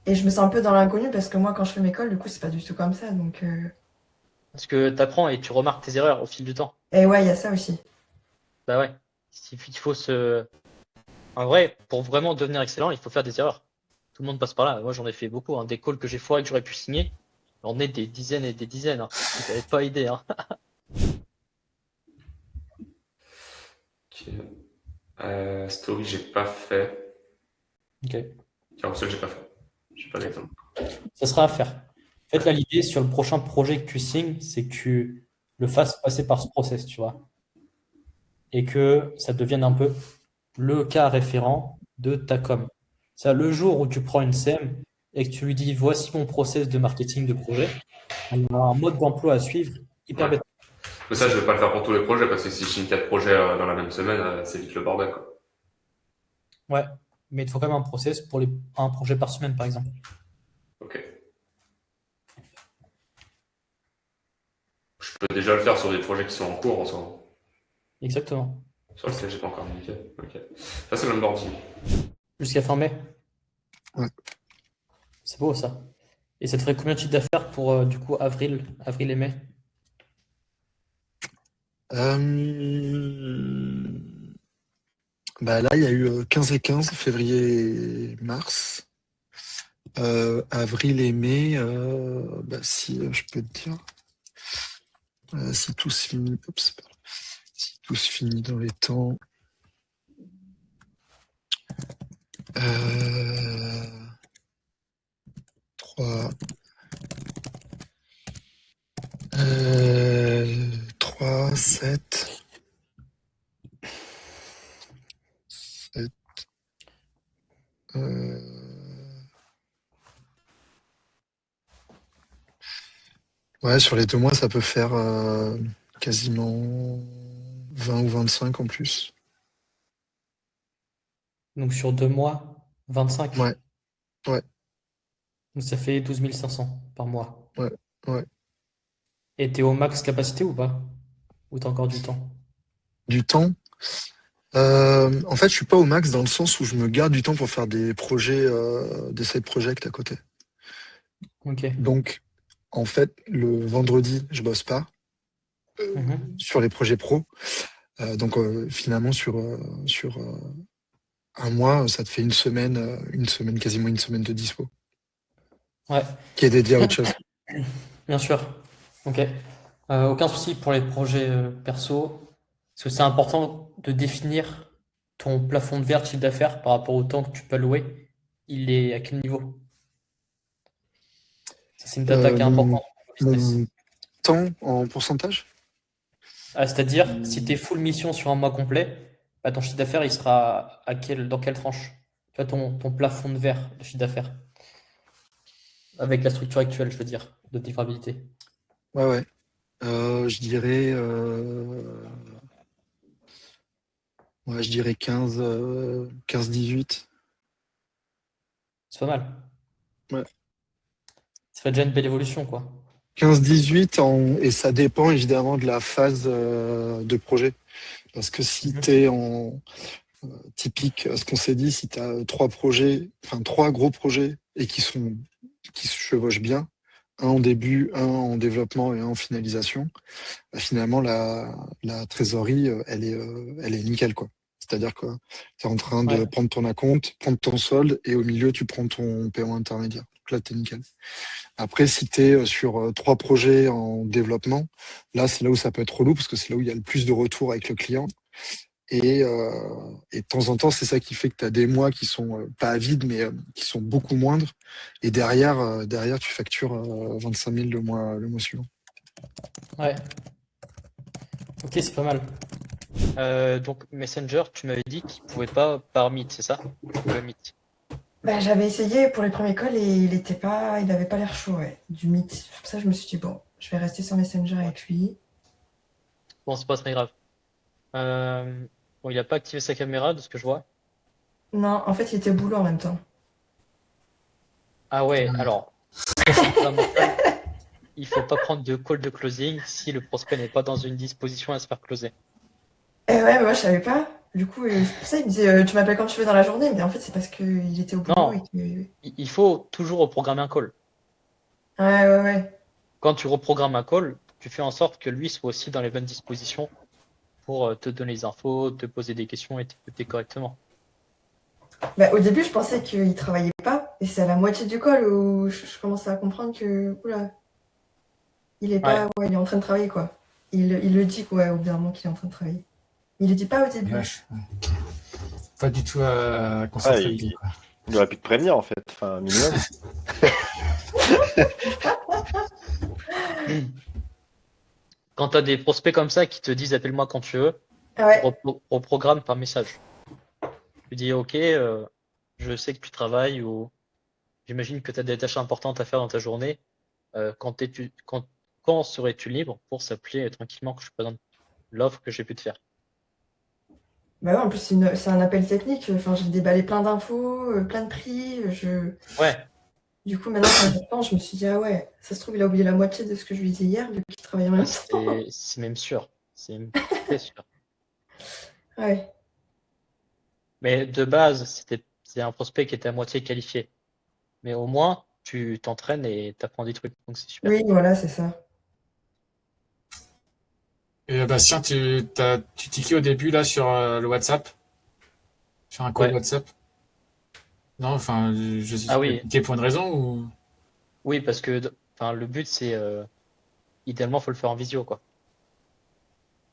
Et je me sens un peu dans l'inconnu parce que moi, quand je fais mes calls, du coup, c'est pas du tout comme ça. Donc, Parce que tu apprends et tu remarques tes erreurs au fil du temps. Et ouais, il y a ça aussi. Bah ouais. Il faut se. En vrai, pour vraiment devenir excellent, il faut faire des erreurs. Tout le monde passe par là. Moi, j'en ai fait beaucoup. Hein. Des calls que j'ai foirés que j'aurais pu signer, j'en ai des dizaines et des dizaines. Hein. Vous n'avez pas idée. Hein. Ok. Story, j'ai pas fait. Ok. Carousel, j'ai pas fait. J'ai pas d'exemple. Ça sera à faire. En fait, là, l'idée sur le prochain projet que tu signes, c'est que tu le fasses passer par ce process, tu vois. Et que ça devienne un peu le cas référent de ta com. Ça, le jour où tu prends une SEM et que tu lui dis voici mon process de marketing de projet, on a un mode d'emploi à suivre hyper bête. Mais ça, je vais pas le faire pour tous les projets parce que si je signe 4 projets dans la même semaine, c'est vite le bordel, quoi. Ouais, mais il te faut quand même un process pour un projet par semaine, par exemple. Ok. Je peux déjà le faire sur des projets qui sont en cours en soi. Exactement. Sur lesquels j'ai pas encore indiqué. Ok. Ça, c'est l'onboarding. Jusqu'à fin mai. Ouais. C'est beau ça. Et ça te ferait combien de chiffre d'affaires pour du coup avril et mai? Bah là, il y a eu 15 et 15, février et mars. Avril et mai, bah, si je peux te dire, si tout se finit, si tout se finit dans les temps, 3, 7, 7, ouais, sur les 2 mois, ça peut faire quasiment 20 ou 25 en plus. Donc sur 2 mois, 25. Ouais. Ouais. Donc ça fait 12 500 par mois. Ouais. Ouais. Et t'es au max capacité ou pas? Ou t'as encore du temps? Du temps? En fait, je suis pas au max dans le sens où je me garde du temps pour faire des projets, des side projects à côté. Ok. Donc, en fait, le vendredi, je bosse pas sur les projets pro. Donc, finalement, sur un mois, ça te fait une semaine, quasiment une semaine de dispo. Ouais. Qui est dédiée à autre chose. Bien sûr. Ok. Aucun souci pour les projets perso. Parce que c'est important de définir ton plafond de verre de chiffre d'affaires par rapport au temps que tu peux louer. Il est à quel niveau? Ça, c'est une data qui est importante pour le business. Mon temps en pourcentage? C'est-à-dire, si tu es full mission sur un mois complet, bah, ton chiffre d'affaires, il sera dans quelle tranche? Tu vois, ton plafond de verre de chiffre d'affaires. Avec la structure actuelle, je veux dire, de livrabilité. Ouais. Je dirais, je dirais 15-18. C'est pas mal. Ouais. Ça fait déjà une belle évolution, quoi. 15-18 et ça dépend évidemment de la phase de projet. Parce que si tu es typique, ce qu'on s'est dit, si tu as trois gros projets et qui se chevauchent bien, un en début, un en développement et un en finalisation, bah, finalement, la trésorerie, elle est nickel, quoi. C'est-à-dire que tu es en train de prendre ton acompte, prendre ton solde, et au milieu, tu prends ton paiement intermédiaire. Donc là, tu es nickel. Après, si tu es sur 3 projets en développement, là, c'est là où ça peut être relou, parce que c'est là où il y a le plus de retours avec le client. Et de temps en temps, c'est ça qui fait que tu as des mois qui sont pas à vide, mais qui sont beaucoup moindres. Et derrière, tu factures 25 000 le mois suivant. Ouais. Ok, c'est pas mal. Donc Messenger, tu m'avais dit qu'il pouvait pas par Meet, c'est ça? Le Meet. Bah, j'avais essayé pour les premiers calls et il avait pas l'air chaud, ouais, du Meet. C'est pour ça que je me suis dit, bon, je vais rester sur Messenger avec lui. Bon, c'est pas très grave. Bon, il a pas activé sa caméra de ce que je vois. Non, en fait, il était au boulot en même temps. Ah ouais, alors, il faut pas prendre de call de closing si le prospect n'est pas dans une disposition à se faire closer. Ouais, mais moi, je savais pas. Du coup, c'est pour ça qu'il me disait, tu m'appelles quand tu veux dans la journée, mais en fait, c'est parce qu'il était au boulot. Non, et que... il faut toujours reprogrammer un call. Ouais. Quand tu reprogrammes un call, tu fais en sorte que lui soit aussi dans les bonnes dispositions pour te donner les infos, te poser des questions et t'écouter correctement. Bah, au début, je pensais qu'il travaillait pas, et c'est à la moitié du call où je commençais à comprendre que, oula, il est pas, il est en train de travailler, quoi. Il le dit, quoi, au bout d'un moment qu'il est en train de travailler. Il le dit pas au début. Okay. Pas du tout à concentrer. Il aurait pu te prévenir, en fait, enfin, minimum. Quand tu as des prospects comme ça qui te disent appelle-moi quand tu veux, reprogramme par message. Tu dis ok, je sais que tu travailles ou j'imagine que tu as des tâches importantes à faire dans ta journée. Quand serais-tu libre pour s'appeler tranquillement que je présente l'offre que j'ai pu te faire? Bah ouais, en plus, c'est un appel technique. Enfin, j'ai déballé plein d'infos, plein de prix. Ouais. Du coup, maintenant, quand je pense, je me suis dit, ah ouais, ça se trouve, il a oublié la moitié de ce que je lui disais hier, vu qu'il travaillait en même temps. C'est même sûr. C'est même très sûr. Ouais. Mais de base, c'est un prospect qui était à moitié qualifié. Mais au moins, tu t'entraînes et tu apprends des trucs. Donc c'est super. Oui, voilà, c'est ça. Et Bastien, tu tiquais au début là sur le WhatsApp? Sur un call WhatsApp? Non, enfin, je sais pas. Oui. Tiqué pour une raison ou? Oui, parce que le but, c'est idéalement, il faut le faire en visio, quoi.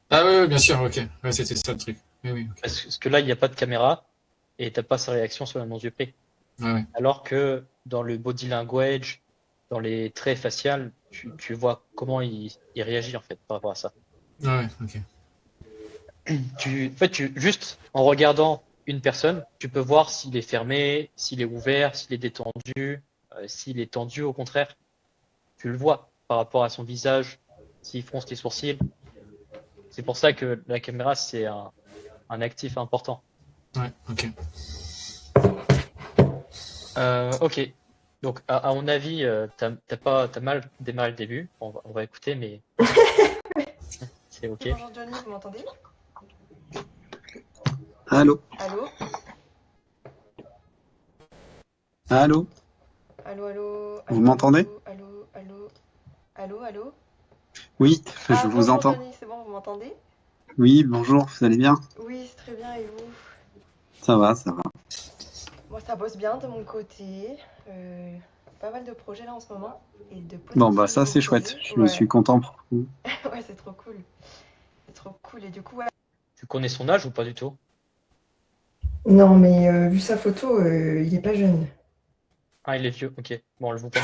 Ah oui, bien sûr, ok. Ouais, c'était ça le truc. Oui, okay. Parce que là, il n'y a pas de caméra et tu n'as pas sa réaction sur l'annonce du prix. Ouais. Alors que dans le body language, dans les traits faciaux, tu vois comment il réagit en fait par rapport à ça. Ouais, ok. Juste en regardant une personne, tu peux voir s'il est fermé, s'il est ouvert, s'il est détendu, s'il est tendu au contraire. Tu le vois par rapport à son visage, s'il fronce les sourcils. C'est pour ça que la caméra, c'est un actif important. Ouais, ok. Ok. Donc, à mon avis, t'as mal démarré le début. On va écouter, mais c'est ok. Bonjour Johnny, vous m'entendez? Allô? Allô? Allô? Allô? Vous m'entendez? Allô? Oui, je vous entends. Johnny, c'est bon, vous m'entendez? Oui, bonjour, vous allez bien? Oui, c'est très bien, et vous? Ça va. Moi, ça bosse bien de mon côté. Pas mal de projets là en ce moment. Et Bon, bah ça c'est chouette, je me suis content pour vous. Ouais, c'est trop cool. C'est trop cool, et du coup, ouais. Tu connais son âge ou pas du tout? Non, mais vu sa photo, il est pas jeune. Ah, il est vieux, ok. Bon, je vous prends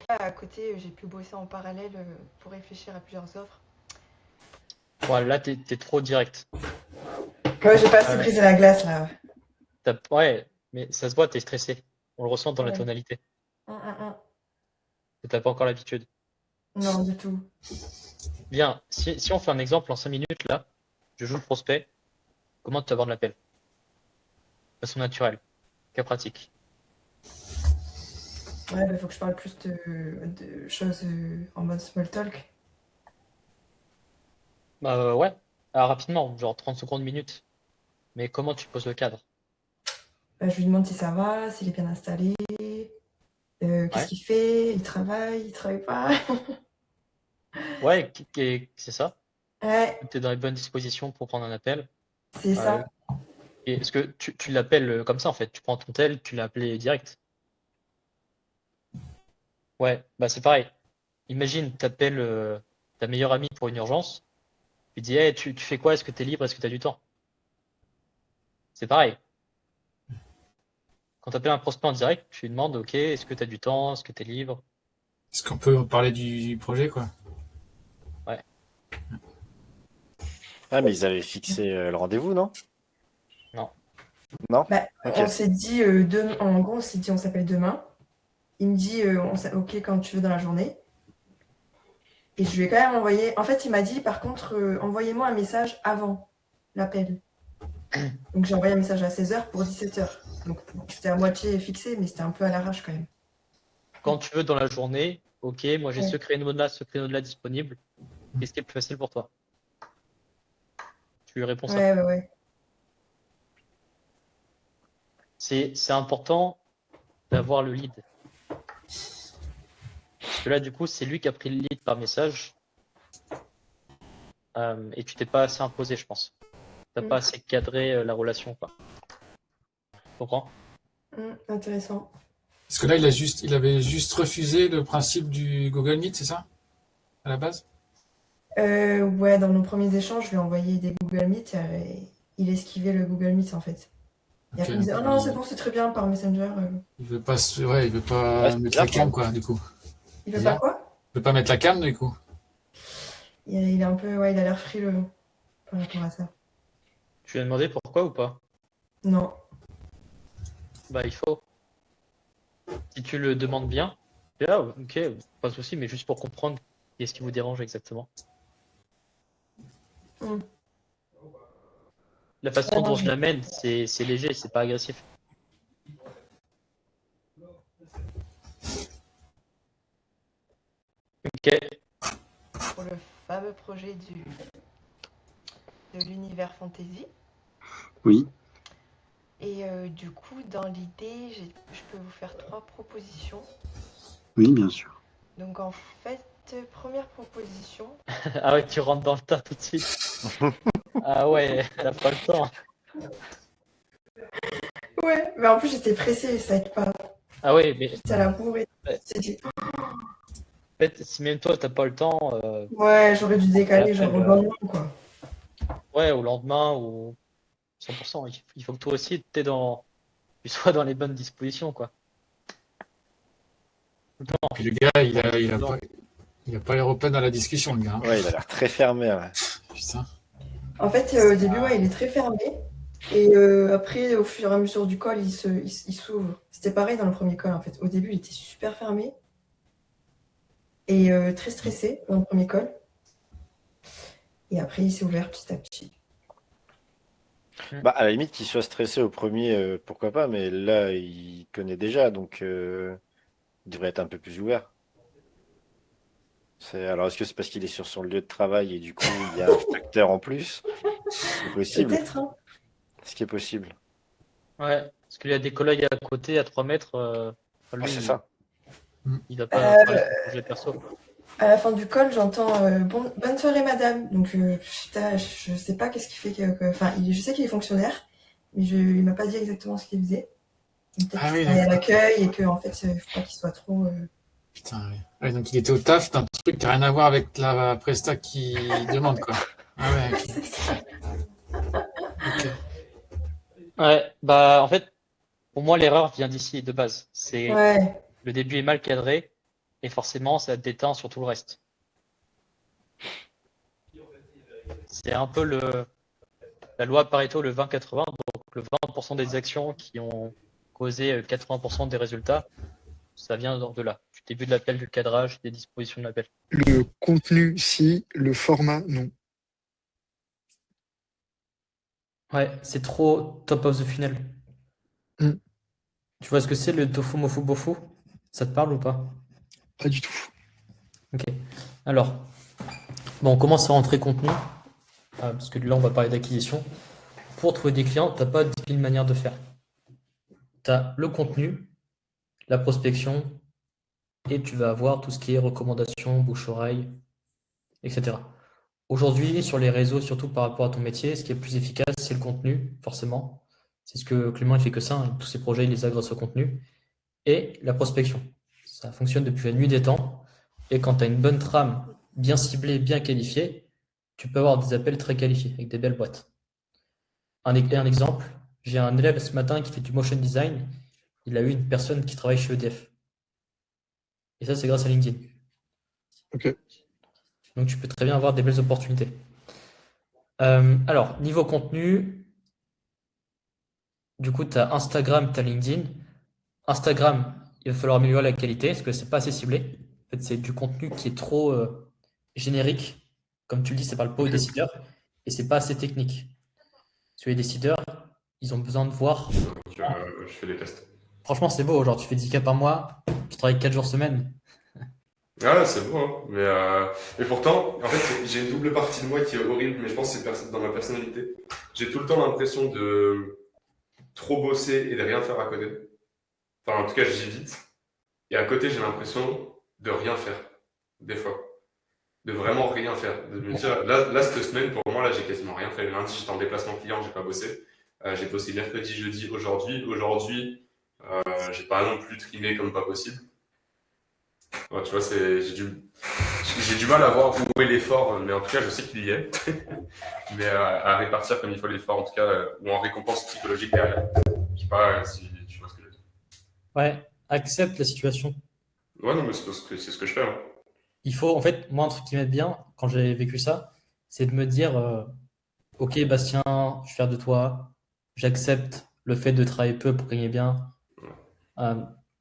À côté, j'ai pu bosser en parallèle pour réfléchir à plusieurs offres. Ouais, là, t'es trop direct. Ouais, j'ai pas assez brisé la glace là. Ouais, mais ça se voit, t'es stressé. On le ressent dans la tonalité. T'as pas encore l'habitude. Non, du tout. Bien, si on fait un exemple en 5 minutes, là, je joue le prospect, comment tu abordes l'appel? De façon naturelle, cas pratique. Ouais, bah, faut que je parle plus de choses en mode small talk. Bah ouais, Ah, rapidement, genre 30 secondes, minutes. Mais comment tu poses le cadre? Je lui demande si ça va, s'il est bien installé, qu'est-ce Ouais. qu'il fait, il travaille pas. Ouais, c'est ça. Ouais, Tu es dans les bonnes dispositions pour prendre un appel. c'est ça. Et est-ce que tu l'appelles comme ça en fait? Tu prends ton tel, tu l'as appelé direct. Ouais, bah c'est pareil. Imagine, t'appelles ta meilleure amie pour une urgence. Tu dis, hey, tu fais quoi? Est-ce que t'es libre? Est-ce que t'as du temps? C'est pareil. Quand t'appelles un prospect en direct, tu lui demandes, ok, est-ce que t'as du temps? Est-ce que t'es libre? Est-ce qu'on peut parler du projet, quoi? Ouais. Ah, mais ils avaient fixé le rendez-vous, non? Non. Non? Bah, Ok. on s'est dit en gros, on s'est dit on s'appelle demain. Il me dit ok quand tu veux dans la journée. Et je lui ai quand même envoyé. En fait, il m'a dit par contre envoyez-moi un message avant l'appel. Donc j'ai envoyé un message à 16h pour 17h. Donc c'était à moitié fixé, mais c'était un peu à l'arrache quand même. Quand tu veux dans la journée, ok, moi j'ai Ouais. ce créneau-là disponible. Qu'est-ce qui est plus facile pour toi? Tu lui réponds ça. Ouais. C'est important d'avoir le lead. Parce que là, du coup, c'est lui qui a pris le lead par message. Et tu t'es pas assez imposé, je pense. T'as pas assez cadré la relation, quoi. Tu comprends? Intéressant. Parce que là, il avait juste refusé le principe du Google Meet, c'est ça? À la base? Ouais, dans nos premiers échanges, je lui ai envoyé des Google Meet et il esquivait le Google Meet en fait. Et après, il me disait, oh non, c'est bon, c'est très bien par Messenger. Il veut pas, il veut pas Ouais, c'est mettre bizarre, la cam, quand quoi, du coup. Il veut pas quoi? Il veut pas mettre la cam, du coup. Il est un peu, ouais, il a l'air frileux par rapport à ça. Tu lui as demandé pourquoi ou pas? Non. Bah, il faut. Si tu le demandes bien, là, ok, pas de souci, mais juste pour comprendre qu'est-ce qui vous dérange exactement. La façon dont je l'amène, c'est léger, c'est pas agressif. Ok. Pour le fameux projet de l'univers fantasy. Oui. Et du coup, dans l'idée, je peux vous faire 3 propositions. Oui, bien sûr. Donc en fait, première proposition. Ah ouais, tu rentres dans le tas tout de suite. Ah ouais, t'as pas le temps. Ouais, mais en plus j'étais pressée, ça aide pas. Ah ouais, mais J'étais à la bourre et en fait, si même toi t'as pas le temps, ouais, j'aurais dû décaler genre au l'appel, lendemain quoi. ouais, au lendemain ou 100%. Il faut que toi aussi tu sois dans les bonnes dispositions, quoi. Tout le temps. Puis le gars, il a pas l'air open dans la discussion, le gars. Hein. Ouais, il a l'air très fermé. Ouais. Putain. En fait, au début, ouais, il est très fermé. Et après, au fur et à mesure du call, il s'ouvre. C'était pareil dans le premier call, en fait. Au début, il était super fermé. Et très stressé dans le premier call. Et après, il s'est ouvert petit à petit. Bah, à la limite, qu'il soit stressé au premier, pourquoi pas, mais là, il connaît déjà, donc il devrait être un peu plus ouvert. Alors, est-ce que c'est parce qu'il est sur son lieu de travail et du coup, il y a un facteur en plus? C'est possible. Peut-être, hein. Ce qui est possible. Ouais, parce qu'il y a des collègues à côté, à 3 mètres. Lui, c'est ça. Il va pas parler de son projet perso. À la fin du call, j'entends bonne soirée, madame. Donc, putain, je sais pas qu'est-ce qu'il fait. Enfin, je sais qu'il est fonctionnaire, mais il m'a pas dit exactement ce qu'il faisait. Peut-être qu'il travaille à l'accueil et qu'en fait, il faut pas qu'il soit trop. Putain, ouais. Ouais, donc il était au taf d'un truc qui n'a rien à voir avec la presta qui demande, quoi. Ah ouais, ok. C'est ça. Ok. Ouais, bah en fait, pour moi, l'erreur vient d'ici de base. C'est Ouais. le début est mal cadré et forcément, ça déteint sur tout le reste. C'est un peu la loi Pareto, le 20-80, donc le 20% des actions qui ont causé 80% des résultats, ça vient de là, du début de l'appel, du cadrage, des dispositions de l'appel. Le contenu, si. Le format, non. Ouais, c'est trop top of the funnel. Tu vois ce que c'est le tofu mofu bofu? Ça te parle ou pas? Pas du tout. Ok. Alors, bon, on commence à rentrer contenu. parce que là, on va parler d'acquisition. Pour trouver des clients, tu n'as pas 10 000 manières de faire. Tu as le contenu, la prospection, et tu vas avoir tout ce qui est recommandations, bouche-oreille, etc. Aujourd'hui, sur les réseaux, surtout par rapport à ton métier, ce qui est le plus efficace, c'est le contenu, forcément. C'est ce que Clément il fait que ça, hein. Tous ses projets, il les a grâce au contenu. Et la prospection. Ça fonctionne depuis la nuit des temps. Et quand tu as une bonne trame, bien ciblée, bien qualifiée, tu peux avoir des appels très qualifiés, avec des belles boîtes. Un exemple, j'ai un élève ce matin qui fait du motion design. Il a eu une personne qui travaille chez EDF. Et ça, c'est grâce à LinkedIn. Ok. Donc, tu peux très bien avoir des belles opportunités. Alors, niveau contenu, du coup, tu as Instagram, tu as LinkedIn. Instagram, il va falloir améliorer la qualité parce que c'est pas assez ciblé. En fait, c'est du contenu qui est trop générique. Comme tu le dis, ça parle pas aux décideurs et c'est pas assez technique. Sur les décideurs, ils ont besoin de voir. Donc, je fais des tests. Franchement, c'est beau. Genre, tu fais 10 cas par mois, tu travailles 4 jours semaine. Ah, c'est beau, hein. Mais pourtant, en fait, j'ai une double partie de moi qui est horrible, mais je pense que c'est dans ma personnalité. J'ai tout le temps l'impression de trop bosser et de rien faire à côté. Enfin, en tout cas, j'évite. Et à côté, j'ai l'impression de rien faire, des fois. De vraiment rien faire. De me dire, là, cette semaine, pour moi, là, j'ai quasiment rien fait. Lundi, j'étais en déplacement client, j'ai pas bossé. J'ai bossé mercredi, jeudi, aujourd'hui. Aujourd'hui, j'ai pas non plus trimé comme pas possible. Ouais, tu vois, j'ai du mal à voir où est l'effort, mais en tout cas, je sais qu'il y est. Mais à répartir comme il faut l'effort, en tout cas, ou en récompense psychologique derrière. Je sais pas si tu vois ce que je veux dire. Ouais, accepte la situation. Ouais, non, mais c'est ce que je fais, hein. Il faut, en fait, moi, un truc qui m'aide bien quand j'ai vécu ça, c'est de me dire ok, Bastien, je suis fier de toi, j'accepte le fait de travailler peu pour gagner bien.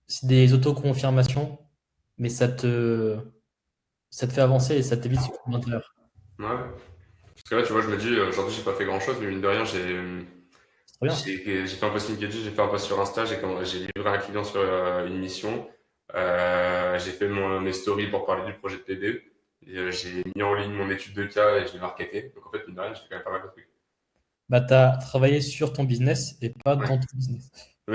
C'est des autoconfirmations, mais ça te fait avancer et ça t'évite ce coup d'intérieur. Ouais. Parce que là, tu vois, je me dis, aujourd'hui, j'ai pas fait grand chose, mais mine de rien, j'ai fait un post LinkedIn, j'ai fait un post sur Insta, j'ai livré un client sur une mission. J'ai fait mes stories pour parler du projet de PD. J'ai mis en ligne mon étude de cas et je l'ai marketé. Donc en fait, mine de rien, j'ai fait quand même pas mal de trucs. Bah, tu as travaillé sur ton business et pas dans ton business.